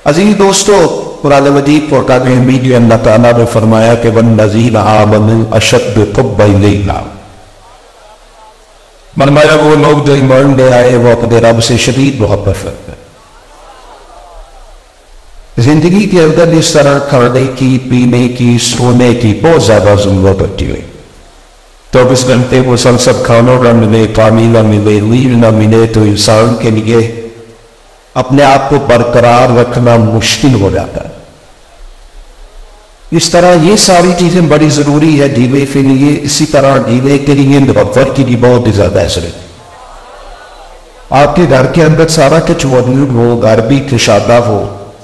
عزیز دوستو، قرآن مجید فرقان حمید میں اللہ تعالیٰ نے فرمایا کہ وَالَّذِينَ آمَنُوا أَشَدُّ حُبًّا لِلَّهِ، فرمایا وہ لوگ جو ایمان لے آئے وہ اپنے رب سے شدید محبت کرتے ہیں۔ زندگی کے اندر اس طرح کھانے کی، پینے کی، سونے کی بہت زیادہ ضرورت ہوتی ہے۔ 24 گھنٹے مسلسل کھانا نہ ملے، پانی نہ ملے، نیند نہ ملے تو انسان کے لیے اپنے آپ کو برقرار رکھنا مشکل ہو جاتا ہے۔ اس طرح یہ ساری چیزیں بڑی ضروری ہے جینے کے لیے، اسی طرح جینے کے لیے محبت کی بھی بہت ہی زیادہ ضروری ہے۔ آپ کے گھر کے اندر سارا کچھ موجود ہو، گھر بھی کشادہ ہو،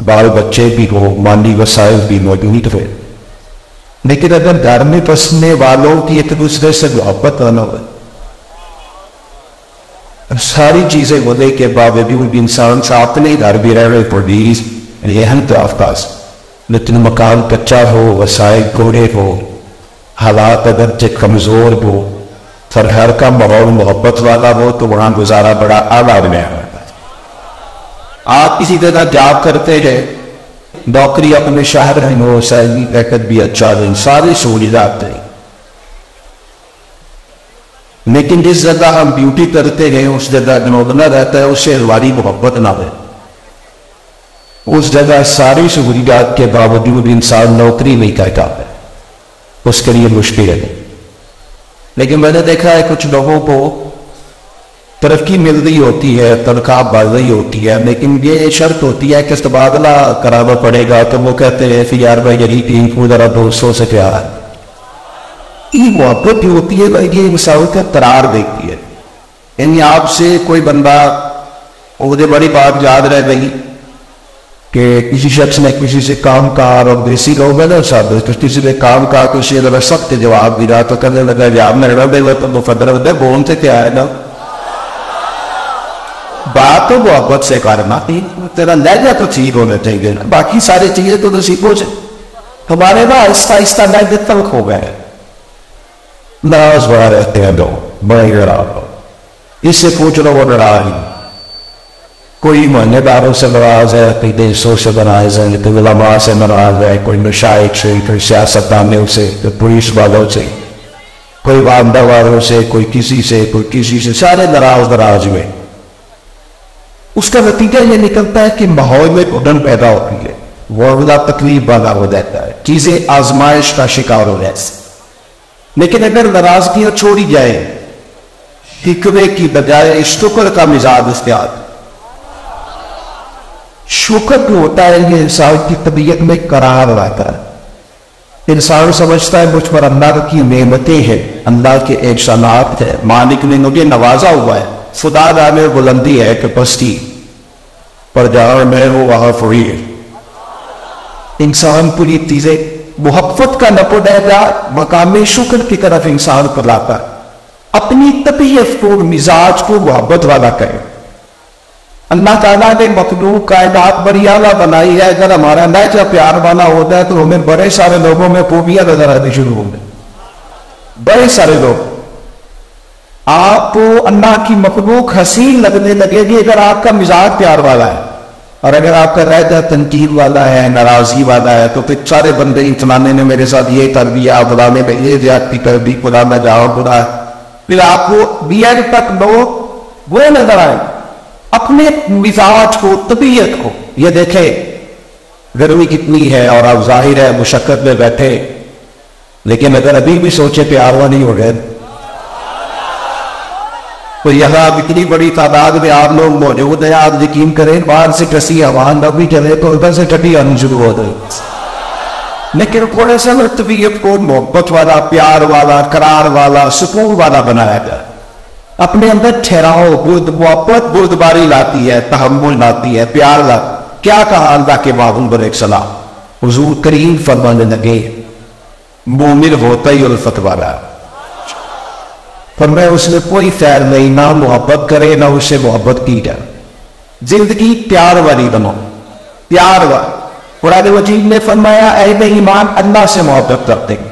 بال بچے بھی ہو، مالی وسائل بھی موجود ہو، لیکن اگر گھر میں بسنے والوں کی ایک دوسرے سے محبت نہ ہو، ساری چیزیں ہونے کے باوجود انسان ساتھ نہیں گھر بھی رہے پردیس یہ آفاس، لیکن مکان کچا ہو، وسائل تھوڑے ہو، حالات اگرچہ کمزور ہو، پر گھر کا ماحول محبت والا ہو تو وہاں گزارا بڑا آرام میں آتا ہے۔ آپ کسی طرح جاب کرتے ہیں، نوکری اپنے شہر میں ہو، سیلری پیکج بھی اچھا دیں، ساری سہولیات دیں، لیکن جس جگہ ہم ڈیوٹی کرتے ہیں اس جگہ نہ رہتا ہے، اس سے ہماری محبت نہ ہو، اس جگہ ساری سہولیات کے باوجود انسان نوکری نہیں کرتا ہے، اس کے لیے مشکل ہے۔ لیکن میں نے دیکھا ہے کچھ لوگوں کو ترقی مل رہی ہوتی ہے، تنخواہ بڑھ رہی ہوتی ہے، لیکن یہ شرط ہوتی ہے کہ تبادلہ کرانا پڑے گا، تو وہ کہتے ہیں پھر یار بھائی یہی ٹیم کو ذرا دوستوں سے پیار ہے۔ یہ محبت بھی ہوتی ہے، یہ مساوی کا قرار دیتی ہے۔ یعنی آپ سے کوئی بندہ، مجھے بڑی بات یاد رہ گئی کہ کسی شخص نے کسی سے کام کار، اور دیسی لوگ ہیں نا سب، کسی سے کام کار کو اگر سخت جواب دیا تو کرنے لگا جواب میں رہا دے تو مفدر ہوتا ہے، بولتے کیا ہے نا، بات تو محبت سے کرنا، تیرا لہجہ تو ٹھیک ہونا چاہیے، باقی ساری چیزیں تو نصیبوں سے ہمارے نا آہستہ آہستہ لہجے تلخ ہو گئے، ناراض بڑا رہتے ہیں لوگ، بڑے ناراض ہو، اس سے پوچھ لو وہ ناراض ہی، کوئی محلے داروں سے ناراض ہے، کوئی دیشوں سے ناراض ہے، کوئی علماء سے ناراض ہے، کوئی مشائخ سے، کوئی سیاستدانوں سے، کوئی پولیس والوں سے، کوئی والدہ والوں سے، کوئی کسی سے، سارے ناراض ہوئے۔ اس کا نتیجہ یہ نکلتا ہے کہ ماحول میں گھٹن پیدا ہوتی ہے، وہ تکلیف والا ہو جاتا ہے، چیزیں آزمائش کا شکار ہو جاتی ہیں۔ لیکن اگر ناراضگیاں چھوڑی جائے، حکمے کی بجائے شکر کا مزاج اختیار، شکر جو ہوتا ہے یہ انسان کی طبیعت میں قرار رہتا ہے۔ انسان سمجھتا ہے مجھ پر اللہ کی نعمتیں ہیں، اللہ کے احسانات ہیں، مالک نے مجھے نوازا ہوا ہے، خدا جانے بلندی ہے کہ پستی پر جہاں میں ہوں وہاں فری ہے۔ انسان پوری چیزیں محبت کا نپو ڈہرا مقام شکر کی طرف انسان کو لاتا ہے، اپنی طبیعت کو، مزاج کو محبت والا کرے۔ اللہ تعالیٰ نے مخلوق کائنات بڑی اعلیٰ بنائی ہے، اگر ہمارا لہجہ پیار والا ہوتا ہے تو ہمیں بڑے سارے لوگوں میں خوبیاں نظر آنے شروع ہوں گے، بڑے سارے لوگ آپ کو اللہ کی مخلوق حسین لگنے لگے گی اگر آپ کا مزاج پیار والا ہے، اور اگر آپ کا لہجہ تنقید والا ہے، ناراضگی والا ہے، تو پھر سارے بندے فلانے نے میرے ساتھ یہ کر دیا، فلانے میں یہ زیادتی کر دی، فلانا جاؤ برا، پھر آپ کو بیئر تک لوگ وہ نظر آئے۔ اپنے مزاج کو، طبیعت کو، یہ دیکھیں گرمی کتنی ہے اور آپ ظاہر ہے مشقت میں بیٹھے، لیکن اگر ابھی بھی سوچے پیاروا نہیں ہو گئے تو یہاں اتنی بڑی تعداد میں آپ لوگ موجود ہیں، آپ یقین کریں باہر سے کسی آواز نہ بھی چلے تو ادھر سے ٹھنڈی آنی شروع ہو جائے، لیکن تھوڑا سا طبیعت کو محبت والا، پیار والا، قرار والا، سکون والا بنایا جائے۔ اپنے اندر ٹھہراؤ، محبت بردباری لاتی ہے، تحمل لاتی ہے، پیار لاتی ہے۔ کیا کہا اللہ کے باغن پر ایک صلاح، حضور کریم فرمانے لگے مومن ہوتا ہی الفت والا، فرمایا اس میں کوئی خیر نہیں، نہ محبت کرے نہ اس سے محبت کی جائے، زندگی پیار والی بنو، پیار والی۔ قرآن مجید نے فرمایا اہل ایمان اللہ سے محبت کرتے ہیں۔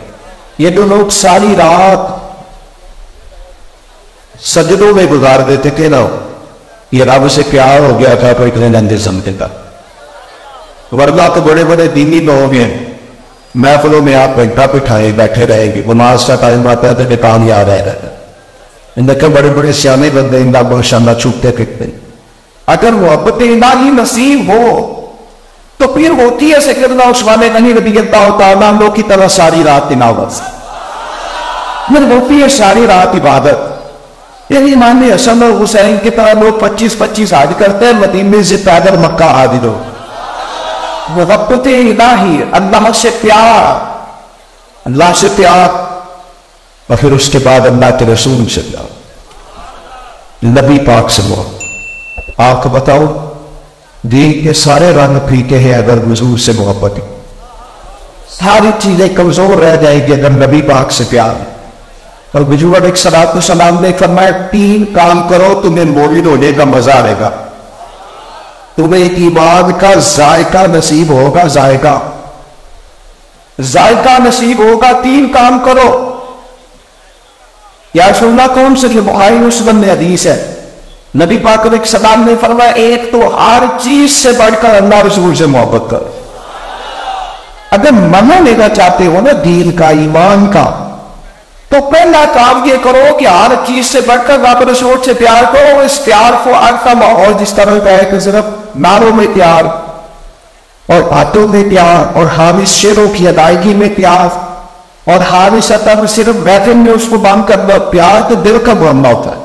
یہ جو لوگ ساری رات سجدوں میں گزار دیتے تھے نا، یہ رب سے پیار ہو گیا تھا تو اتنے لندے سمجھے گا، ورنہ تو بڑے بڑے دینی لوگ ہیں محفلوں میں آپ گھنٹہ بٹھائے بیٹھے رہیں گے، نماز کا ٹائم آتا ہے تو نکال یاد رہ رہتا ہے۔ ان کے بڑے بڑے سیانے بندے ان ماشاءاللہ چھوٹتے پھرتے۔ اگر محبت الہی نصیب ہو تو پھر ہوتی ہے سیدنا عثمان غنی رضی اللہ تعالیٰ عنہ کی طرح ساری رات تلاوت، پھر ہوتی ہے ساری رات عبادت۔ یعنی امام حسن اور حسین کی طرح لوگ 25 حج کرتے ہیں، مدینے سے پیدل مکہ حاضر ہو۔ محبت الہی، اللہ سے پیار، اللہ سے پیار، اور پھر اس کے بعد اللہ کے رسول سے پیار، نبی پاک سے محبت۔ آپ کو بتاؤ دین کے سارے رنگ پھیکے ہیں اگر حضور سے محبت، ساری چیزیں کمزور رہ جائیں گی اگر نبی پاک سے پیار۔ اور حضور علیہ السلام نے فرمایا 3 کام کرو تمہیں مومن ہونے کا مزہ آئے گا، تمہیں ایمان کا ذائقہ نصیب ہوگا، ذائقہ نصیب ہوگا۔ 3 کام کرو۔ یا رسول اللہ کون سے؟ بخاری مسلم میں حدیث ہے، نبی پاک علیہ السلام نے فرمایا ایک تو ہر چیز سے بڑھ کر اللہ رسول سے محبت کرو۔ اگر منع لینا چاہتے ہو نا دین کا، ایمان کا، تو پہلا کام یہ کرو کہ ہر چیز سے بڑھ کر رب رسول سے پیار کرو۔ اس پیار کو ایسا ماحول جس طرح کا ہے کہ صرف ناروں میں پیار اور باتوں میں پیار اور حامد شعروں کی ادائیگی میں پیار اور حامد سطح صرف محفل میں اس کو بند کرنا پیار، تو دل کا معاملہ ہوتا ہے۔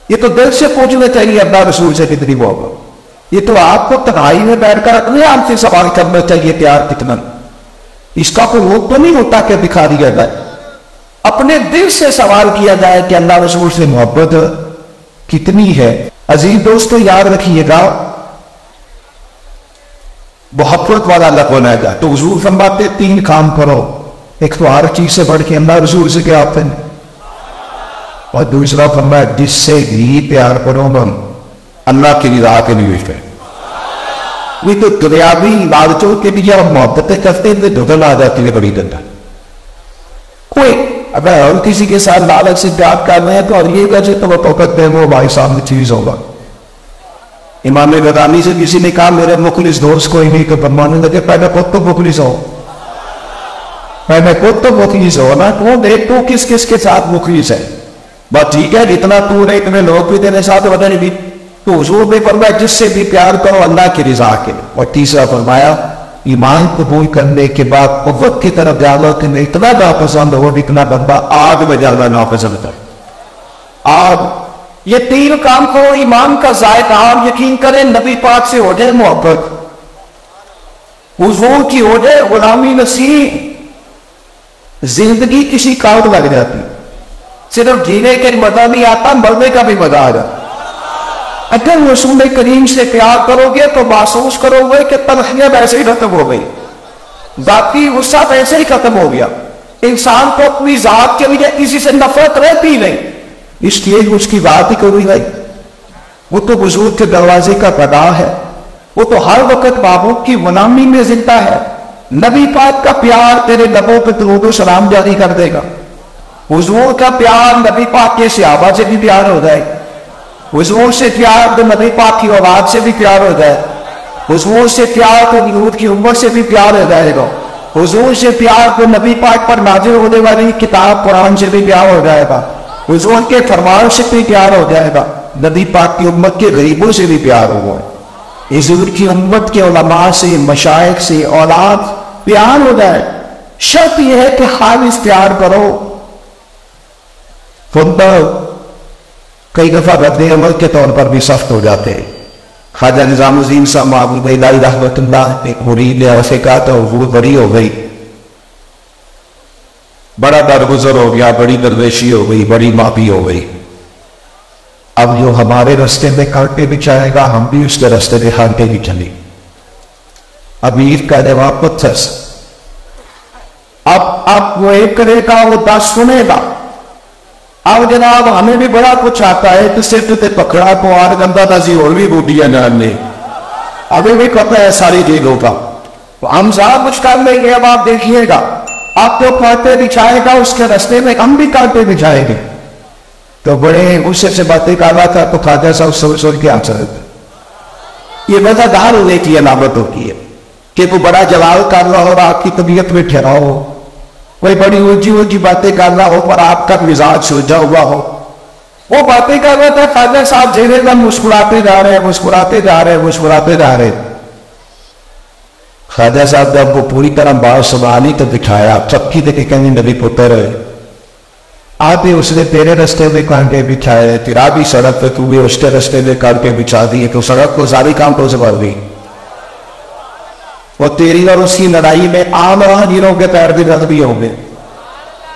یہ تو دل سے پوچھنا چاہیے اللہ رسول سے کتنی محبت۔ یہ تو آپ کو تنہائی میں بیٹھ کر اپنے آپ سے سوال کرنا چاہیے پیار کتنا۔ اس کا کوئی روک تو نہیں ہوتا کہ دکھا دیا جائے، اپنے دل سے سوال کیا جائے کہ اللہ رسول سے محبت کتنی ہے۔ عزیز دوستو یاد رکھیے گا، محبت والا لفظ ہے گا تو حضور فرماتے 3 کام کرو۔ ایک تو ہر چیز سے بڑھ کے اللہ رسول سے کیا آپ ہیں، اور دوسرا فرمایا جس سے بھی پیار کرو ہم اللہ کی رضا کے لیے ہے۔ وہ تو دنیاوی لالچوں کے لیے ہم محبتیں کرتے ہیں، دھندل آ جاتی ہے بڑی دھندل۔ کوئی اگر ہم کسی کے ساتھ لالچ سے پیار کر رہے ہیں تو اور یہ وجہ تو وہ کرتے ہیں وہ ہمارے سامنے چیز ہوگا۔ امام غزالی سے کسی نے کہا میرے مخلص دوست کوئی نہیں، تو فرمانے لگے پہلے خود تو مخلص ہو، پہلے خود تو مخلص ہو نا، تو دیکھ تو کس کس کے ساتھ مخلص ہے۔ بات ٹھیک ہے جتنا تو رہے اتنے لوگ بھی تیرے ساتھ بدل بھی۔ تو حضور نے فرمایا جس سے بھی پیار کرو اللہ کی رضا کے لیے۔ اور تیسرا فرمایا ایمان قبول کرنے کے بعد قوت کی طرف جانا کہ میں اتنا ناپسند ہو اتنا بندہ آگ میں جانا ناپسند ہے۔ آگ، یہ 3 کام کرو، ایمان کا ذائقہ آپ یقین کریں نبی پاک سے ہو جائے محبت، حضور کی ہو جائے غلامی نصیب، زندگی کسی کام لگ جاتی، صرف جینے کے مزہ نہیں آتا مرنے کا بھی مزہ آ جاتا۔ اگر رسول کریم سے پیار کرو گے تو محسوس کرو گے کہ تلخیاں ویسے ہی ختم ہو گئی، ذاتی غصہ ویسے ہی ختم ہو گیا، انسان کو اپنی ذات کے لیے کسی سے نفرت رہتی نہیں، اس لیے اس کی بات ہی کوئی نہیں۔ وہ تو حضور کے دروازے کا پناہ ہے، وہ تو ہر وقت محبوب کی غلامی میں زندہ ہے۔ نبی پاک کا پیار تیرے لبوں پہ درود و سلام جاری کر دے گا، حضور کا پیار نبی پاک کے صحابہ سے بھی پیار ہو جائے، حضور سے پیار تو نبی پاک کی اولاد سے بھی پیار ہو جائے، حضور سے پیار تو یہود کی امت سے بھی پیار ہو جائے گا، حضور سے پیار تو نبی پاک پر نازل ہونے والی کتاب قرآن سے بھی پیار ہو جائے گا، حضور کے فرمان سے بھی پیار ہو جائے گا، نبی پاک کی امت کے غریبوں سے بھی پیار ہو جائے، حضور کی امت کے علماء سے، مشائخ سے، اولاد پیار ہو جائے۔ شرط یہ ہے کہ خالص پیار کرو۔ کئی دفعہ رد عمل کے طور پر بھی سخت ہو جاتے ہیں۔ خواجہ نظام الدین صاحب معبود الہی رحمۃ اللہ ایک مرید نے اسے کہا تو وہ بڑی ہو گئی، بڑا درگزر ہو گیا، بڑی درویشی ہو گئی، بڑی معافی ہو گئی، اب جو ہمارے رستے میں کانٹے بچھائے گا ہم بھی اس کے رستے میں کانٹے بھی چلیں۔ امیر کا جواب پتھر سے، اب وہ ایک کرے گا وہ 10 سنے گا۔ اب جناب ہمیں بھی بڑا کچھ آتا ہے تو صرف تے پکڑا کو آر گندہ تازی اور بھی بوٹیاں جان لے، ابھی بھی پتہ ہے ساری چیزوں کا، تو ہم صاحب کچھ کر لیں گے۔ اب آپ دیکھیے گا آپ کو کانٹے بچھائے گا اس کے رستے میں ہم بھی کانٹے بچھائیں گے۔ تو بڑے غصے سے باتیں کر رہا تھا تو خواجہ صاحب سوچ کے آنسر، یہ وجہ دار ہونے کی علامت ہوتی ہے۔ کہ وہ بڑا جلال کر رہا ہو اور آپ کی طبیعت میں ٹھہرا ہو، کوئی بڑی اونچی اونچی باتیں کر رہا ہو پر آپ کا مزاج سوجا ہوا ہو. وہ باتیں کر رہا تھا، خواجہ صاحب جیسے دم مسکراتے جا رہے ہیں، مسکراتے جا رہے ہیں، مسکراتے جا رہے ہیں. خواجہ صاحب جب وہ پوری طرح بات سنبھالی تو دکھایا چکی دے کے کہیں نبی پتر آتے اس نے تیرے رستے میں کانٹے بچھائے، تیرا بھی سڑک پہ تو بھی اس کے رستے میں کانٹے بچھا دیے، تو سڑک کو ساری کانٹوں سے بھر دی. وہ تیری اور اس کی لڑائی میں عام راہگیروں کے پیر بھی رد بھی ہوں گے.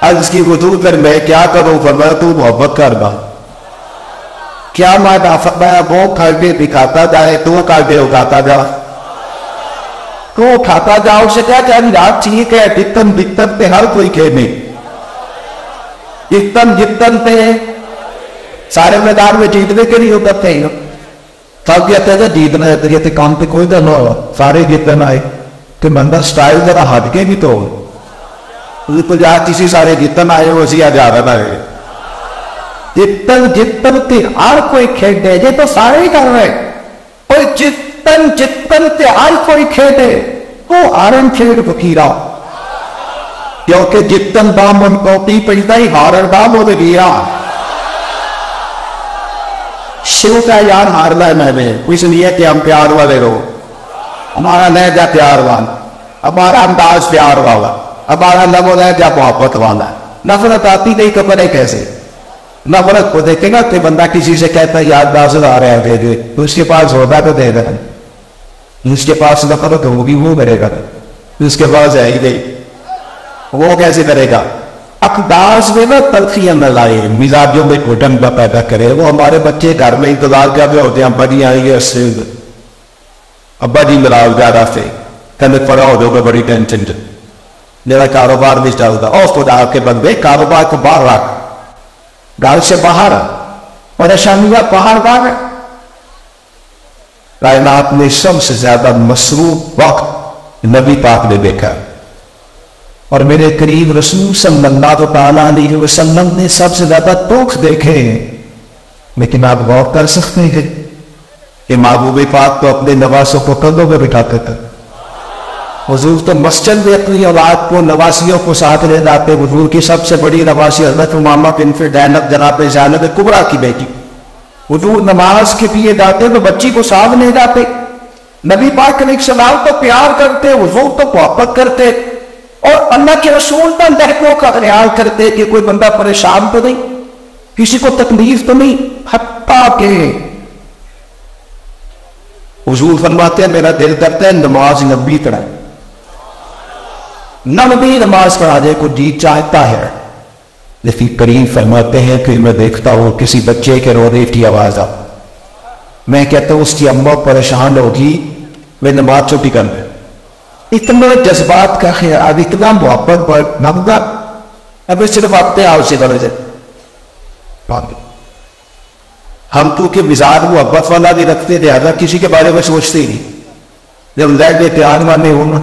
آج اس کی حضور پر میں کیا کروں، فرمایا تو محبت کرنا. کیا مانا؟ فرمایا وہ کانٹے دکھاتا جائے تو کانٹے اٹھاتا جا، تو اٹھاتا جا. اسے کیا چاہیے رات ٹھیک ہے، جتن جتن پہ ہر کوئی کھیلے، جتن جتن پہ سارے میدان میں جیتنے کے لیے اترتے ہیں. سب کہتے ہیں جیتنا ہے تو یہ کام پہ کوئی نہ ہو، سارے جتن آئے کہ بندہ سٹائل ذرا ہٹ کے بھی تو جا کسی سارے جتن آئے وہ سیا جا رہا ہے. جتن جتن پہ ہر کوئی کھیلے، یہ تو سارے ہی کر رہے. کوئی جتن جتن پہ ہر کوئی کھیلے، وہ آرن کھیل فقیرہ، کیونکہ جتن دامن کوٹی پہلتا ہی ہارن دامن گیا. شروع کا یار ہارنا ہے میں نے، اس لیے کہ ہم پیار والے رہو، ہمارا لہجہ پیار والا، ہمارا انداز پیار والا، ہمارا لب و لہجہ محبت والا. نفرت آتی نہیں کپڑے کیسے؟ نفرت کو دیکھے گا کہ بندہ کسی سے کہتا ہے یاد بازل آ رہے ہیں دے دے، تو اس کے پاس ہوتا تو دے دے. جس کے پاس نفرت ہوگی وہ کرے گا، جس کے پاس ہے ہی نہیں وہ کیسے کرے گا؟ اقداس میں نہ تلخیاں نہ لائے، مزاجوں میں گھٹن نہ پیدا کرے. وہ ہمارے بچے گھر میں انتظار کر رہے ہوتے ہیں، ابا جی آئیں گے، ابا جی ملاؤ زیادہ سے کہنے پڑا ہو دو گا، بڑی ٹینشن میرا کاروبار نہیں چلتا. اور خدا کے بندے کاروبار کو باہر رکھ، گھر سے باہر پریشانیاں باہر باہر. کائنات میں سب سے زیادہ مصروف وقت نبی پاک نے دیکھا، اور میرے قریب رسول صلی اللہ علیہ وسلم نے سب سے زیادہ دکھ دیکھے. لیکن آپ غور کر سکتے ہیں کہ محبوب پاک تو اپنے نواسوں کو کندھوں میں بٹھاتے تھے. حضور تو مسجد میں اپنی اولاد کو نواسیوں کو ساتھ لے جاتے. حضور کی سب سے بڑی نواسی حضرت امامہ بنت زینب جناب زینب کبریٰ کی بیٹی. حضور نماز کے لیے جاتے تو بچی کو ساتھ لے جاتے. نبی پاک علیہ السلام تو پیار کرتے، حضور تو محبت کرتے، اور اللہ کے رسول تو لہجوں کا خیال کرتے کہ کوئی بندہ پریشان تو نہیں، کسی کو تکلیف تو نہیں. حتیٰ کہ حضور فرماتے ہیں میرا دل کرتا ہے نماز نبی پڑھائے، نبی نماز پڑھانے کو جی چاہتا ہے. لیکن کریم فرماتے ہیں کہ میں دیکھتا ہوں کسی بچے کے رونے کی آواز آ، میں کہتا ہوں اس کی اماں پریشان ہوگی، وہ نماز چھٹی کر دے. اتنا جذبات کا خیال، اتنا محبت پر نمدہ. اب صرف اپنے آپ سے کرے جائے. ہم تو کہ مزاج محبت والا بھی رکھتے تھے، اگر کسی کے بارے میں سوچتے ہی نہیں. جب لہجے پیار والے ہو نا،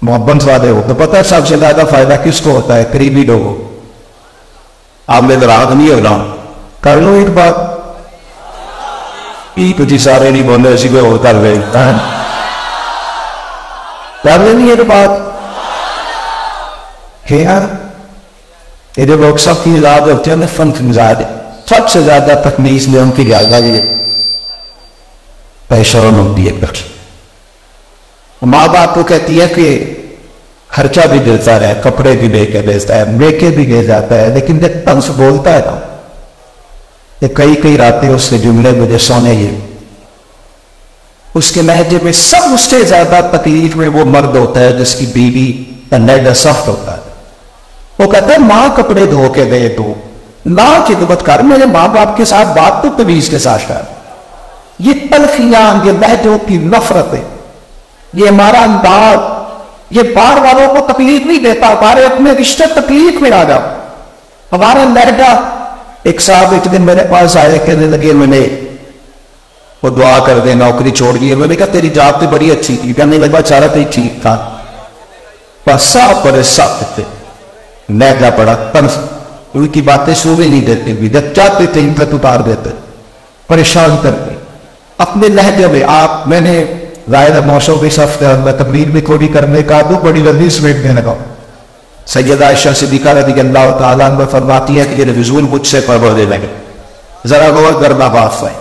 محبت والے ہو، تو پتہ سب سے زیادہ فائدہ کس کو ہوتا ہے؟ قریبی لوگوں. آپ میں دراغ نہیں ہو رہا، کر لو ایک بات. کچھ سارے نہیں بولے اسی پہ ہو کر رہے کر لینی ایک بات. یہ جو لوگ سب کی مزاج ہوتے ہیں فن کی مزاج، سب سے زیادہ تکمیز میں ان کی جائزہ یہ پیشہ و نمبی ہے. ماں باپ کو کہتی ہے کہ خرچہ بھی دیتا ہے، کپڑے بھی لے کے دیتا ہے، میکے بھی لے جاتا ہے، لیکن جب طنز بولتا ہے نا، یہ کئی راتیں اس کے جملے مجھے سونے ہی. اس کے لہجے میں سب سے زیادہ تکلیف میں وہ مرد ہوتا ہے جس کی بیوی کا لہجہ سخت ہوتا ہے. وہ کہتا ہے ماں کپڑے دھو کے دے دو، نہ خدمت کر، میرے ماں باپ کے ساتھ بات تو تمیز کے ساتھ کر. یہ تلخیاں، یہ لہجوں کی نفرت ہے، یہ ہمارا انداز، یہ بار والوں کو تکلیف نہیں دیتا، ہمارے اپنے رشتے تکلیف میں آ جاؤ. ہمارا لہجہ. ایک صاحب ایک دن میرے پاس آئے، کہنے لگے میں نے وہ دعا کر دے، نوکری چھوڑ دی. میں نے کہا تیری جاب تو بڑی اچھی تھی. کہنے لگا چارہ تو ٹھیک تھا، بس صاحب بڑے سخت تھے، لہجہ پڑا طنز، ان کی باتیں سونے نہیں دیتے بھی، جب چاہتے تھے ان پر اتار دیتے، پریشان کرتے اپنے لہجے میں. میں نے ظاہر موسم کے ساتھ تقریر میں کوئی کرنے کا تو بڑی لذیذ سمیٹ دینے کا. سیدہ عائشہ صدیقہ رضی اللہ تعالیٰ عنہ فرماتی ہے کہ یہ رسول مجھ سے فرمانے لگے, ذرا غور کرنا بات ہے,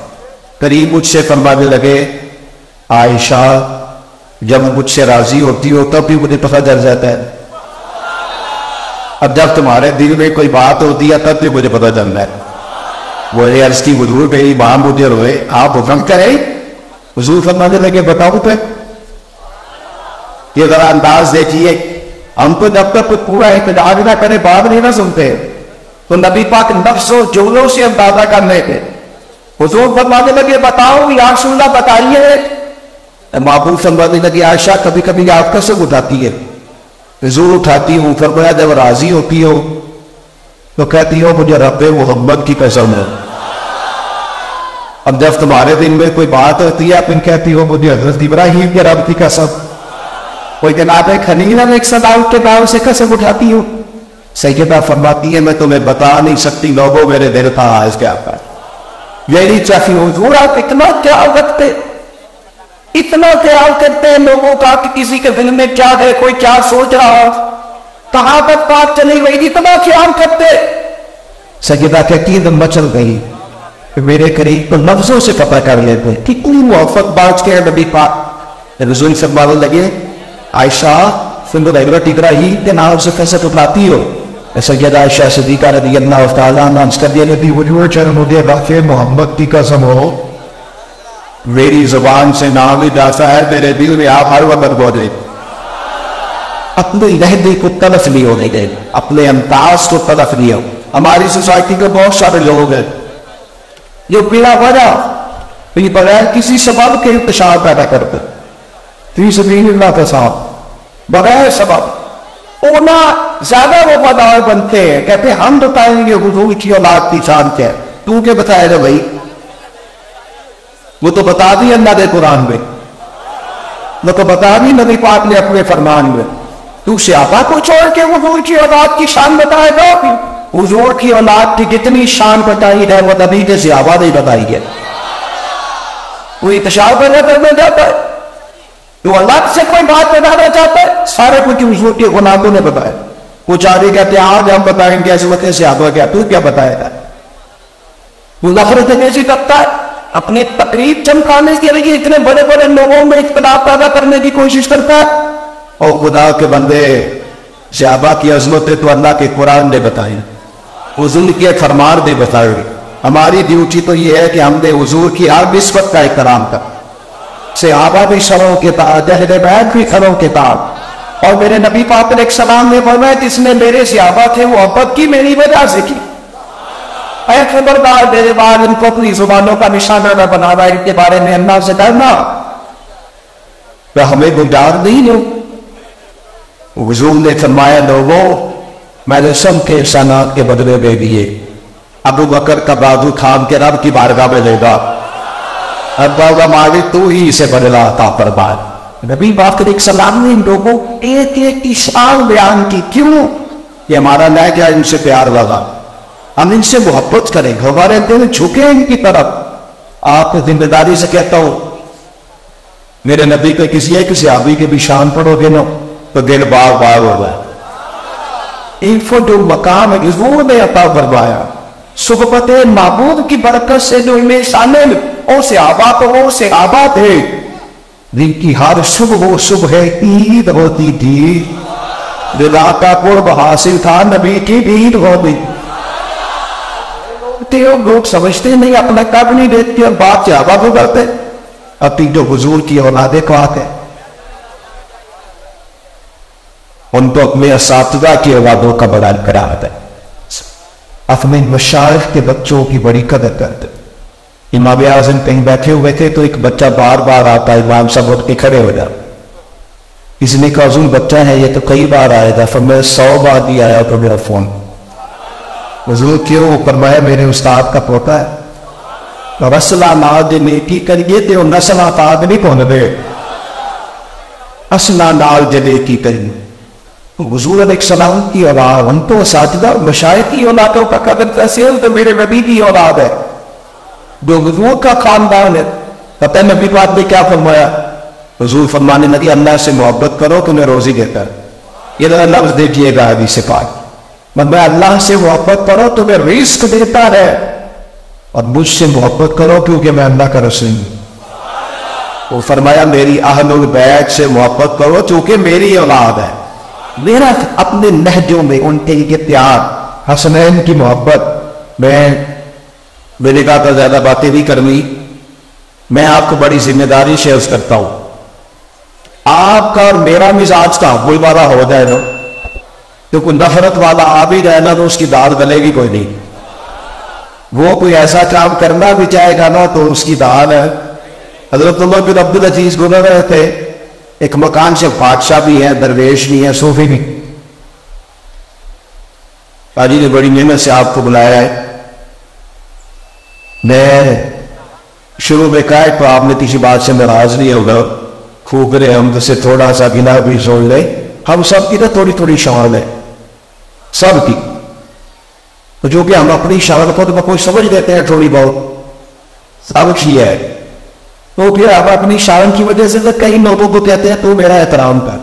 قریب مجھ سے فرمانے لگے عائشہ جب مجھ سے راضی ہوتی ہو تب بھی مجھے پتہ چل جاتا ہے, اب جب تمہارے دل میں کوئی بات ہوتی ہے تب بھی مجھے پتہ چلتا ہے. وہ عرض کی حضور پہ امام مجھے روئے, آپ حکم کریں. حضور فرمانے لگے بتاؤ پہ, یہ ذرا انداز دیکھیے, ہم تو جب تک پورا احتجاج نہ کرے بات نہیں نہ سنتے, تو نبی پاک نفس و جملوں سے اندازہ کرنے تھے. حضور فرمانے لگے بتاؤ یا رسول اللہ بتائیے. محبوب فرمانے لگے عائشہ کبھی کبھی آپ کا سب اٹھاتی ہے. حضور اٹھاتی ہوں. فرمایا جب راضی ہوتی ہو تو کہتی ہو مجھے رب محمد کی قسم ہے. اب جب تمہارے دل میں کوئی بات ہوتی ہے پھر کہتی ہو مجھے حضرت ابراہیم کے رب کی قسم. کوئی جناب خلیل علیہ السلام کے نام سے قسم اٹھاتی ہو. سیدہ فرماتی ہے میں تمہیں بتا نہیں سکتی لوگوں میرے دل کا حال کیا ہے. یہی چاہتی ہوں حضور آپ اتنا خیال رکھتے, اتنا خیال کرتے ہیں لوگوں کا کہ کسی کے دل میں کیا ہے, کوئی کیا سوچ رہا ہو, کہاں تک بات چلی گئی, اتنا خیال کرتے. سیدہ کہتی ہے مچل گئی میرے قریب تو لفظوں سے پتہ کر لیتے کتنی محبت بات کے نبی پاک. رسول فرمانے لگے عائشہ سندر ابراہیم کے نام سے کیسے ٹکراتی ہو. سیدہ عائشہ صدیقہ رضی اللہ تعالیٰ عنہ کر دیا نبی وجود چل مجھے واقع محمد کی قسم ہو میری زبان سے نام ہی جاتا ہے میرے دل میں آپ ہر وقت بولے. اپنے لہجے کو تلف نہیں ہونے دیں, اپنے انداز کو تلف نہیں ہو. ہماری سوسائٹی کے بہت سارے لوگ ہیں جو بلا وجہ بغیر کسی سبب کے انتشار پیدا کرتے, فی سبیل اللہ کے ساتھ بغیر سبب اونا زیادہ وفادار بنتے ہیں. کہتے ہیں ہم بتائیں گے حضور کی اولاد کی شان کیا ہے, تو کیا بتائے گا بھائی, وہ تو بتا دی اللہ نے قرآن میں, وہ تو بتا دی نبی پاک نے اپنے فرمان میں. تو صحابہ کو چھوڑ کے حضور کی اولاد کی شان بتائے گا. حضور کی اولاد کی جتنی شان بتائی ہے وہ نبی کے صحابہ نہیں بتائی ہے. وہ انتشار پیدا کرنا چاہتا ہے, تو اللہ سے کوئی بات بتانا چاہتا ہے, سارے کچھ حضور کے غلاموں نے بتایا. کچھ آدمی کہتے ہیں آج ہم بتائیں گے ایسے وقت صحابہ کیا, تو کیا بتائے گا. وہ نفرت کیسی کرتا ہے, اپنے تقریب چمکانے کے لیے اتنے بڑے بڑے لوگوں میں اختلاف پیدا کرنے کی کوشش کرتا ہے. اور خدا کے بندے صحابہ کی عظمت تو اللہ کے قرآن نے بتائی, حضور کے فرمان نے بتائے. ہماری ڈیوٹی تو یہ ہے کہ ہم نے حضور کی ہر نسبت کا احترام کر. صحابہ بھی سروں کے تاج, اہل بیت بھی سروں کے تاج, اور میرے نبی پاک علیہ السلام نے فرمایا جس نے میرے صحابہ تھے وہ محبت کی میری وجہ سے کی. اے خبردار میرے بعد ان کو اپنی زبانوں کا نشانہ نہ بنانا, ان کے بارے میں اللہ سے ڈرنا. ہمیں گنجار نہیں ہو. حضور نے فرمایا لوگوں میں نے سب کے احسانات کے بدلے میں دیے. ابو بکر کا بازو تھام کے رب کی بارگاہ میں لے گا, ابا مالک تو ہی اسے بدلا تھا پر بات. نبی پاک علیہ السلام نے ان لوگوں ایک ایک کی شان بیان کی. کیوں؟ یہ ہمارا لہجہ ان سے پیار لگا, ہم ان سے محبت کریں, ہمارے دل جھکے ان کی طرف. آپ کو ذمہ داری سے کہتا ہوں میرے نبی کے کسی ایک صحابی کے بھی شان پڑھو گے نا تو دل باغ باغ ہوگا. ان کو جو مقام حضور نے عطا فرمایا صحبت محبوب کی برکت سے جو انہیں شامل اور صحابہ تو وہ صحابہ تھے جن کی ہر صبح وہ صبح عید ہوتی تھی, رضا کا قرب حاصل تھا, نبی کی عید ہوتی. لوگ سمجھتے نہیں, اپنا کب نہیں دیکھتے اور بات صحابہ کو کرتے. اپنی جو حضور کی اولادیں کو آتے ان کو اپنے اساتذہ کی اولادوں کا بڑا انقراد ہے, اپنے مشائخ کے بچوں کی بڑی قدر کرتے. امام اعظم کہیں بیٹھے ہوئے تھے تو ایک بچہ بار بار آتا, امام صاحب اٹھ کے کھڑے ہو جاتے. اس نے کہا حضور بچہ ہے یہ تو کئی بار آیا تھا, فرمایا 100 بار بھی آیا تو میرا فون. حضور کیوں؟ فرمایا میرے استاد کا پوتا ہے. رسلہ ناد نیکی کریے تو نسل آتاد نہیں پہنچ دے, اسنا نال جلے کی کریے. حضور علیہ السلام کی اولاد, ہم تو اساتذہ مشائخ کی اولادوں کا قدر تحصیل تو میرے نبی کی اولاد ہے جو حضور کا خاندان ہے. پتہ نبی پاک نے کیا فرمایا, حضور فرمانے لگے اللہ سے محبت کرو تمہیں روزی دیتا ہے. یہ ذرا لفظ دیکھیے گا حدیث پاک میں اللہ سے محبت کرو تمہیں رزق دیتا ہے اور مجھ سے محبت کرو کیونکہ میں اللہ کا رسول ہوں. وہ فرمایا میری اہل البیت سے محبت کرو کیونکہ میری اولاد ہے. میرا اپنے لہجوں میں ان کے یہ پیار حسنین کی محبت میں نے کہا تھا زیادہ باتیں نہیں کرنی. میں آپ کو بڑی ذمہ داری سے عرض کرتا ہوں آپ کا اور میرا مزاج تحول والا ہو جائے نا تو کوئی نفرت والا آ بھی جائے نا تو اس کی دال گلے گی کوئی نہیں. وہ کوئی ایسا کام کرنا بھی چاہے گا نا تو اس کی دال ہے. حضرت عمر بن عبد العزیز گزر رہے تھے ایک مکان سے بادشاہ بھی ہے درویش بھی ہے صوفی بھی. حاجی نے بڑی محنت سے آپ کو بلایا ہے. میں شروع میں کہا تو آپ نے کسی بات سے ناراض نہیں ہوگا کھوکرے ہم سے تھوڑا سا گنا بھی سوچ لیں. ہم سب کی تو تھوڑی تھوڑی شان ہے سب کی تو جو کہ ہم اپنی شان کو تو کوئی سمجھ لیتے ہیں تھوڑی بہت سب کی ہے تو پھر ہم اپنی شان کی وجہ سے کئی لوگوں کو کہتے ہیں تو میرا احترام کر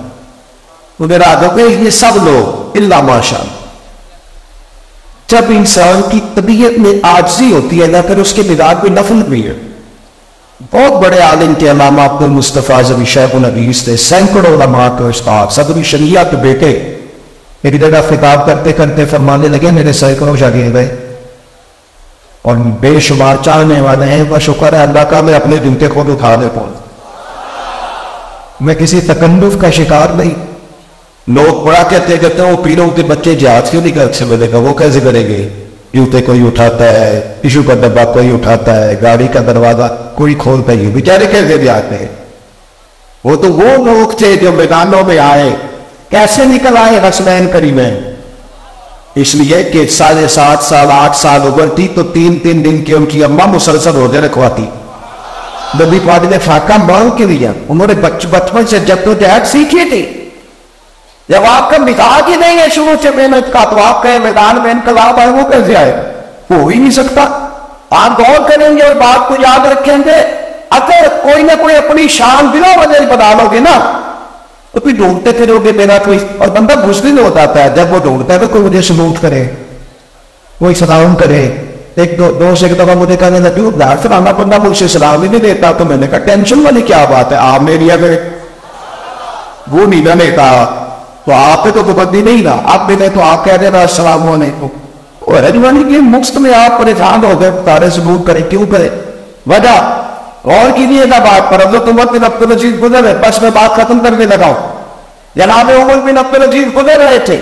تو میرا ادب ہے. یہ سب لوگ الا ماشاء اللہ جب انسان کی طبیعت میں عاجزی ہوتی ہے نہ پھر اس کے مزاج میں نفرت بھی ہے. بہت بڑے عالم کے علامہ عبد المصطفیٰ ذوی شیخ الحدیث تھے سینکڑوں علماء کے استاد صدر شریعہ کے بیٹے ایک جگہ خطاب کرتے کرتے فرمانے لگے میرے سینکڑوں شاگرد ہیں اور بے شمار چاہنے والے ہیں وہ شکر ہے اللہ کا میں اپنے جوتے خود اٹھانے پہنچ. میں کسی تکلف کا شکار نہیں. لوگ بڑا کہتے وہ پیروں کے بچے جہاز کیوں نہیں کر سکتے گا وہ کیسے کریں گے. جوتے کوئی اٹھاتا ہے ٹیشو کا ڈبہ کوئی اٹھاتا ہے گاڑی کا دروازہ کوئی کھولتا ہی بیچارے کیسے بھی آتے ہیں. وہ تو وہ لوگ تھے جو میدانوں میں آئے کیسے نکل آئے حسنین کریمین اس لیے کہ 7.5 سال 8 سال عمر تھی تو 3 دن کی ان کی اماں مسلسل روزے رکھواتی. نبی پاک نے فاقہ باندھ کے لیا. انہوں نے بچپن سے جب تو جہاد سیکھی تھی. جب آپ کا مزاج ہی نہیں ہے شروع سے محنت کا تو آپ کے میدان میں انقلاب آئے وہ کیسے آئے ہو ہی نہیں سکتا. آپ غور کریں گے اور بات کو یاد رکھیں گے اگر کوئی نہ کوئی اپنی شان بلا وجہ بتا لو گے نا تو پھر ڈھونڈتے پھرو گے میرا کوئی اور بندہ بزدل ہو جاتا ہے جب وہ ڈھونڈتا ہے تو کوئی مجھے سلوٹ کرے کوئی سلام کرے. ایک دو سے ایک دفعہ مجھے کہنے لگے فلانا بندہ مجھ سے سلام ہی نہیں دیتا تو میں نے کہا ٹینشن والی کیا بات ہے آپ میری اگر وہ نہیں نہ لیتا تو آپ پہ تو پابندی نہیں نا آپ ملے تو آپ کہہ دینا السلام علیکم. اور رجوانی کی مفت میں آپ پریشان ہو گئے تارے ثبوت کرے کیوں کرے وجہ اور کیجیے گا بات پر. حضرت عمر بن عبد العزیز گزر ہے بس میں بات ختم کرنے لگا ہوں. جناب عمر بن عبد العزیز گزر رہے تھے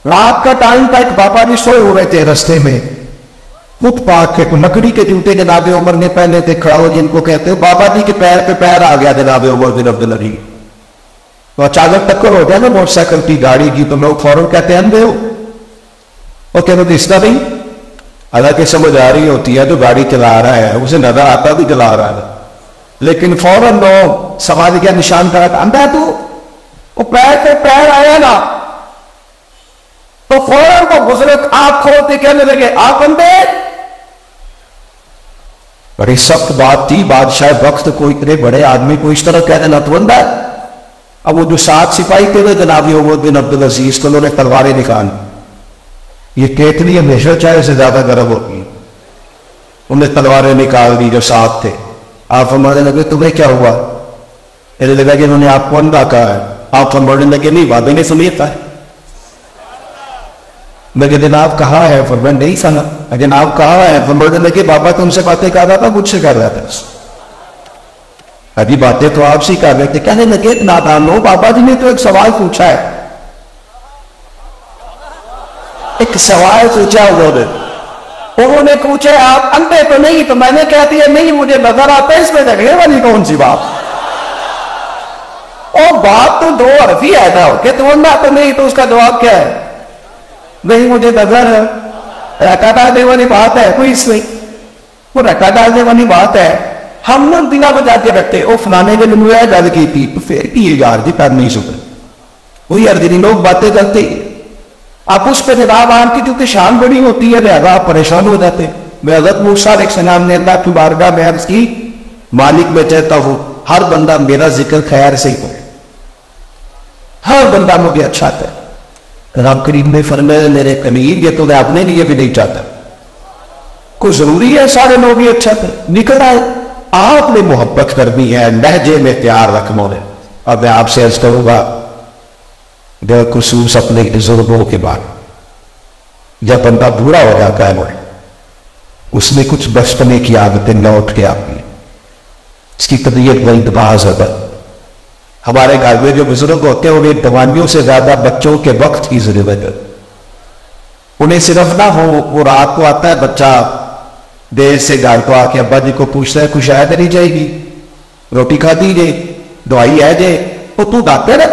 رات کا ٹائم تھا. ایک بابا جی سوئے ہوئے تھے رستے میں فٹ پاتھ کے لکڑی کے جوتے جناب عمر نے پہنے تھے کھڑا ہو جن کو کہتے ہو بابا جی کے پیر پہ پیر آ گیا جناب عمر بن عبد العزیز تو اچانک ٹکر ہو گیا نا موٹر سائیکل کی گاڑی کی تو لوگ فوراً کہتے ہیں اندھے ہو اور کہتے ہیں اس طرح نہیں. حالانکہ سمجھ آ رہی ہوتی ہے تو گاڑی چلا رہا ہے اسے نظر آتا بھی چلا رہا ہے لیکن فوراً لوگ سوال کیا نشان کرا تھا اندھا تو وہ پیر پہ پیر آیا نا تو فوراً کو بزرگ آنکھ کھولتے کہنے لگے آپ اندھے. بڑی سخت بات تھی بادشاہ وقت کو اتنے بڑے آدمی کو اس طرح کہہ دینا تو اندھا. اب وہ جو 7 سپاہی تھے جناب عمر بن عبد العزیز کو انہوں نے تلواریں نکال. یہ کیتلی ہمیشہ چائے سے زیادہ گرم ہوتی ہے. انہوں نے تلواریں نکال دی جو ساتھ تھے. آپ ہمارے لگے تمہیں کیا ہوا میرے لگا کہ انہوں نے آپ کو اندھا کہا ہے. آپ ہمارے لگے نہیں بابے نے سمیتا ہے. میں کہ جناب کہا ہے پر میں نہیں سنا جناب کہا ہے ہمارے لگے بابا تم سے باتیں کر رہا تھا مجھ سے کر رہا تھا. ابھی باتیں تو آپ سے کر رہے تھے کہنے لگے نادانو بابا جی نے تو ایک سوال پوچھا ہے. ایک سوال پوچھا انہوں نے پوچھا آپ اندھے تو نہیں تو میں نے کہتی ہے نہیں مجھے نظر آتا ہے اس میں جگہ والی کون سی بات اور بات تو 2 حرفی ہے نا کہ تو اندھا تو نہیں تو اس کا جواب کیا ہے نہیں مجھے نظر ہے. رکا ڈالنے والی بات ہے کوئی اس میں وہ رکا ڈالنے والی بات ہے. ہم لوگ بنا بجاتے رکھتے وہ فلانے کے لنویا گل کی تھی تو پھر کی یار جی کر نہیں سکتے وہی ہر دن لوگ باتیں کرتے آپ اس پہ جواب آپ کی کیونکہ شان بڑی ہوتی ہے لہذا آپ پریشان ہو جاتے. میں حضرت موسیٰ علیہ السلام نے اللہ کی بارگاہ میں عرض کی مالک میں چاہتا ہوں ہر بندہ میرا ذکر خیر سے ہی کرے، ہر بندہ مجھے اچھا ہے۔ رب کریم نے فرمایا میرے قریب یہ تو میں اپنے لیے بھی نہیں چاہتا، کوئی ضروری ہے سارے لوگ ہی اچھا کریں؟ نکل آئے، آپ نے محبت کرنی ہے، لہجے میں پیار رکھنا ہے۔ اب میں آپ سے عرض کروں گا بالخصوص اپنے بزرگوں کے بعد، جب بندہ بوڑھا ہو جاتا ہے اس میں کچھ بچپنے کی عادتیں لوٹ کے آتی ہیں، اس کی طبیعت بڑی دباز ہے۔ ہمارے گھر میں جو بزرگ ہوتے ہیں انہیں دوائیوں سے زیادہ بچوں کے وقت کی ضرورت ہے۔ انہیں صرف نہ ہو وہ رات کو آتا ہے بچہ دیر سے گھر کو آ کے ابا جی کو پوچھتا ہے کچھ آیا کری جائے گی، روٹی کھا دیجیے، دوائی ہے جے، تو ڈاکٹر ہے؟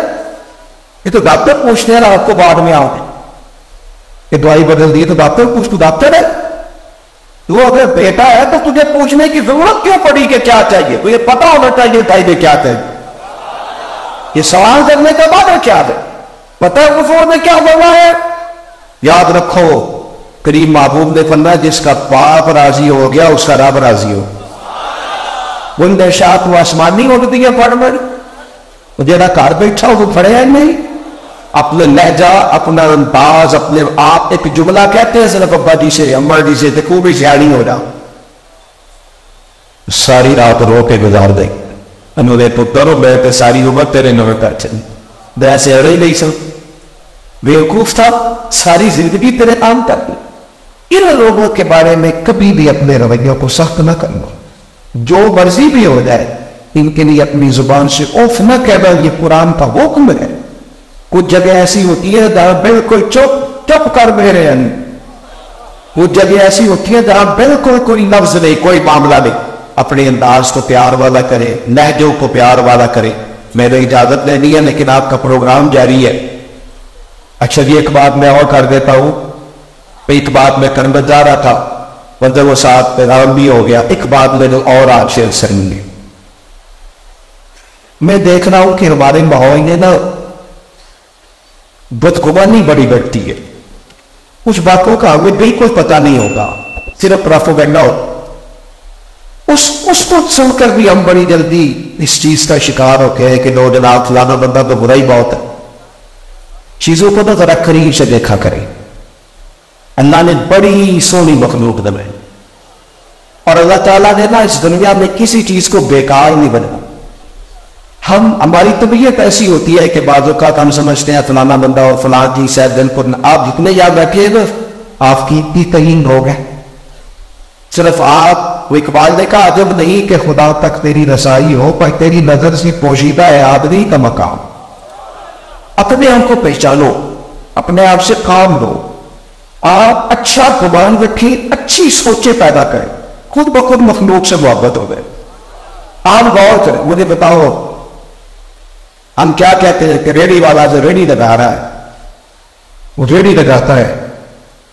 یہ تو ڈاکٹر پوچھتے ہیں رات کو بعد میں آؤ کہ دوائی بدل دی تو ڈاکٹر پوچھ، تو ڈاکٹر ہے؟ تو اگر بیٹا ہے تو تجھے پوچھنے کی ضرورت کیوں پڑی کہ کیا چاہیے؟ تجھے پتا ہونا چاہیے بھائی میں کیا چاہیے۔ یہ سوال کرنے کا بعد کیا ہے؟ پتا ہے حضور نے کیا بولا ہے؟ یاد رکھو کریم محبوب نے فرمایا جس کا باپ راضی ہو گیا اس کا رب راضی ہو۔ بندے شاہ تو آسمانی ہوتی ہے پڑھ جڑا گھر بیٹھا وہ پڑھے نہیں، اپنے لہجہ اپنا انداز اپنے آپ ایک جملہ کہتے ہیں صرف ابا جی سے اماں جی سے تو کوئی بھی سیاڑی ہو جا ساری رات رو کے گزار دے انہوں پتر میں تو ساری عمر تیرے نوے پیر چلی ویسے اڑ ہی نہیں سب بیوقوف تھا ساری زندگی تیرے کام کر دی۔ ان لوگوں کے بارے میں کبھی بھی اپنے رویوں کو سخت نہ کرنا، جو مرضی بھی ہو جائے ان کے لیے اپنی زبان سے اوف نہ کہنا، یہ قرآن کا حکم ہے۔ کچھ جگہ ایسی ہوتی ہے جہاں بالکل چپ کر میرے ہیں، کچھ جگہ ایسی ہوتی ہے جہاں بالکل کوئی لفظ نہیں، کوئی معاملہ نہیں، اپنے انداز کو پیار والا کرے، لہجوں کو پیار والا کرے۔ میں نے اجازت لینی ہے لیکن آپ کا پروگرام جاری ہے۔ اچھا جی ایک بات میں اور کر دیتا ہوں، ایک بات میں کرنا جا رہا تھا مطلب وہ ساتھ پیغام بھی ہو گیا، ایک بات میں اور آج شیئر کریں گے۔ میں دیکھ رہا ہوں کہ ہمارے ماحول میں نا بدگمانی بڑی بڑھتی ہے، کچھ باتوں کا ہمیں بالکل پتہ نہیں ہوگا، صرف پروپیگنڈا ہو، اس کو سن کر بھی ہم بڑی جلدی اس چیز کا شکار ہو گئے کہ لو جناب فلانا بندہ تو برا ہی بہت ہے۔ چیزوں کو تو ذرا قریب سے دیکھا کریں۔ اللہ نے بڑی سونی مخلوق بنائی اور اللہ تعالیٰ نے نا اس دنیا میں کسی چیز کو بیکار نہیں بنا۔ ہماری طبیعت ایسی ہوتی ہے کہ بعض اوقات ہم سمجھتے ہیں فلانا بندہ اور فلاں جی شاید دل پر آپ جتنے یاد بیٹھے گا آپ کی اتنی تہین ہو گئے، صرف آپ وہ اقبال نے کہا عجب نہیں کہ خدا تک تیری رسائی ہو پر تیری نظر سے پوشیدہ ہے آدمی کا مقام۔ اپنے آپ کو پہچانو، اپنے آپ سے کام لو، آپ اچھا گمان رکھیں، اچھی سوچیں پیدا کریں، خود بخود مخلوق سے محبت ہو گئے۔ آپ غور کریں، مجھے بتاؤ ہم کیا کہتے ہیں کہ ریڑی والا جو ریڑی لگا رہا ہے وہ ریڑی لگاتا ہے،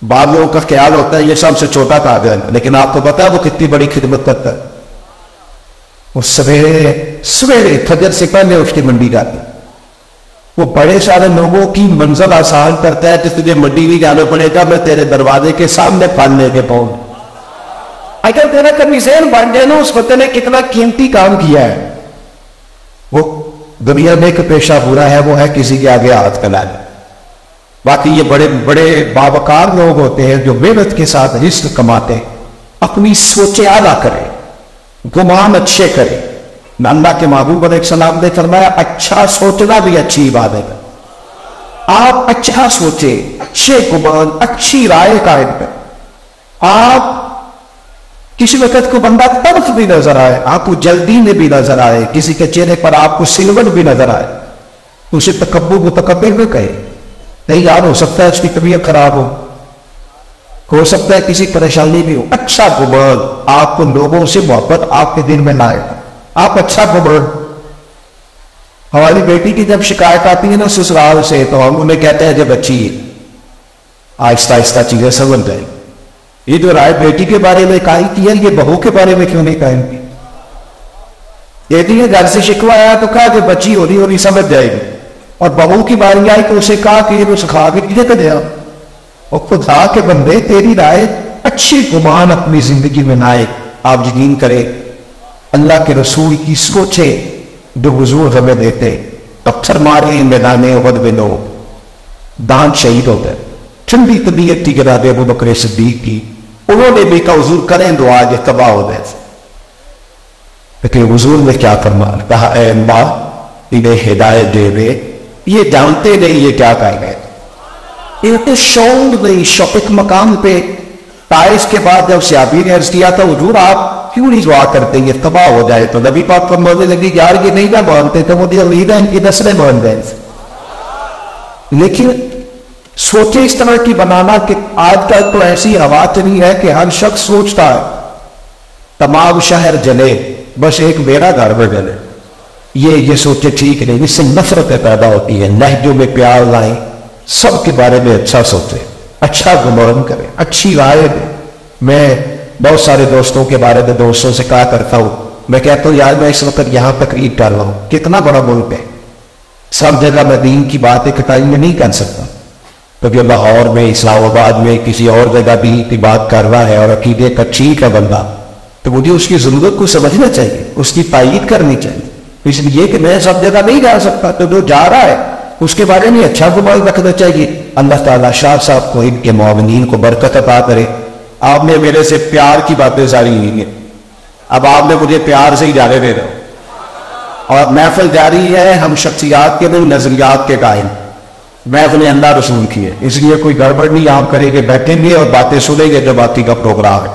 بعض لوگوں کا خیال ہوتا ہے یہ سب سے چھوٹا تاجر ہے، لیکن آپ کو پتا ہے وہ کتنی بڑی خدمت کرتا ہے۔ وہ سویرے فجر سے پہلے اس کی منڈی جاتی ہے، وہ بڑے سارے لوگوں کی منزل آسان کرتا ہے کہ تجھے منڈی بھی جانا پڑے گا، میں تیرے دروازے کے سامنے پھل لے کے پاؤں۔ اگر تیرا کبھی ذہن بن جائے نا اس بندے نے کتنا قیمتی کام کیا ہے۔ وہ دنیا میں ایک پیشہ برا ہے وہ ہے کسی کے آگے ہاتھ پھیلانا، باقی یہ بڑے بڑے باوقار لوگ ہوتے ہیں جو محنت کے ساتھ رزق کماتے ہیں، اپنی سوچیں اعلیٰ کریں، گمان اچھے کریں۔ اللہ کے محبوب علیہ السلام نے فرمایا اچھا سوچنا بھی اچھی عبادت ہے۔ آپ اچھا سوچیں، اچھے گمان، اچھی رائے قائم کریں۔ آپ کسی وقت کو بندہ تلخ بھی نظر آئے، آپ کو جلدی میں بھی نظر آئے، کسی کے چہرے پر آپ کو سلوٹ بھی نظر آئے تو اسے تکبر متکبر نہ کہے، نہیں یار ہو سکتا ہے اس کی طبیعت خراب ہو سکتا ہے کسی پریشانی بھی ہو۔ اچھا گمان آپ کو لوگوں سے محبت آپ کے دل میں لائے، آپ اچھا گمان۔ ہماری بیٹی کی جب شکایت آتی ہے نا سسرال سے تو ہم انہیں کہتے ہیں جب اچھی ہے آہستہ آہستہ چیزیں سمجھ جائیں۔ یہ جو رائے بیٹی کے بارے میں کہی تھی ہے یہ بہو کے بارے میں کیوں نہیں قائم کی؟ کہتی ہے گھر سے شکوا آیا تو کہا کہ بچی ہو رہی سمجھ جائے گی، اور بہو کی باری آئی تو اسے کہا کہ یہ سکھا کے کیسے دیا۔ اور خدا کے بندے تیری رائے اچھی گمان اپنی زندگی میں لائے، آپ یقین کریں اللہ کے رسول کی سوچے جو حضور ہمیں دیتے. پتھر مارے میدان احد میں لوگ, دان شہید ہو گئے. ٹھنڈی طبیعت کی جناب ابو بکر صدیق کی, انہوں نے بھی کہا حضور کریں دعا یہ تباہ ہو گئے. لیکن حضور نے کیا فرمایا, کہا اے اللہ انہیں ہدایت دے دے, یہ جانتے نہیں یہ کیا کہیں گے. یہ تو شوق نہیں. شوق مقام پہ طائف کے بعد جب صحابی نے عرض کیا تھا حضور آپ کیوں نہیں دعا کرتے یہ تباہ ہو جائے, تو نبی پاک فرمانے لگی یار یہ نہیں نہ مانتے تو مجھے امید ہے ان کی نسلیں مان گئے. لیکن سوچے اس طرح کی بنانا کہ آج کل تو ایسی ہوا چلی ہے کہ ہر شخص سوچتا ہے تمام شہر جلے بس ایک میرا گھر میں جلے. یہ سوچے ٹھیک نہیں, اس سے نفرتیں پیدا ہوتی ہیں. لہجوں میں پیار لائیں, سب کے بارے میں اچھا سوچیں, اچھا گمان کریں, اچھی رائے دیں. میں بہت سارے دوستوں کے بارے میں دوستوں سے کہا کرتا ہوں, میں کہتا ہوں یار میں اس وقت یہاں تقریر کر رہا ہوں, کتنا بڑا ملک ہے, سب جگہ میں دین کی بات ایک ٹائم میں نہیں کر سکتا. کبھی لاہور میں, اسلام آباد میں, کسی اور جگہ دین کی بات کر رہا ہے اور عقیدے کا ٹھیک ہے بندہ, تو مجھے اس کی ضرورت کو سمجھنا چاہیے, اس کی تائید کرنی چاہیے. اس لیے کہ میں سب جگہ نہیں جا سکتا, تو جو جا رہا ہے اس کے بارے میں اچھا گمان رکھنا چاہیے. اللہ تعالیٰ شاہ صاحب کو ان کے معاونین کو برکت عطا کرے. آپ نے میرے سے پیار کی باتیں جاری نہیں ہیں, اب آپ نے مجھے پیار سے ہی جانے دے رہا. اور محفل جاری ہے, ہم شخصیات کے نہیں نظریات کے قائم. محفل اللہ رسول کی ہے, اس لیے کوئی گڑبڑ نہیں آپ کریں گے, بیٹھیں گے اور باتیں سنیں گے جو باقی کا پروگرام ہے.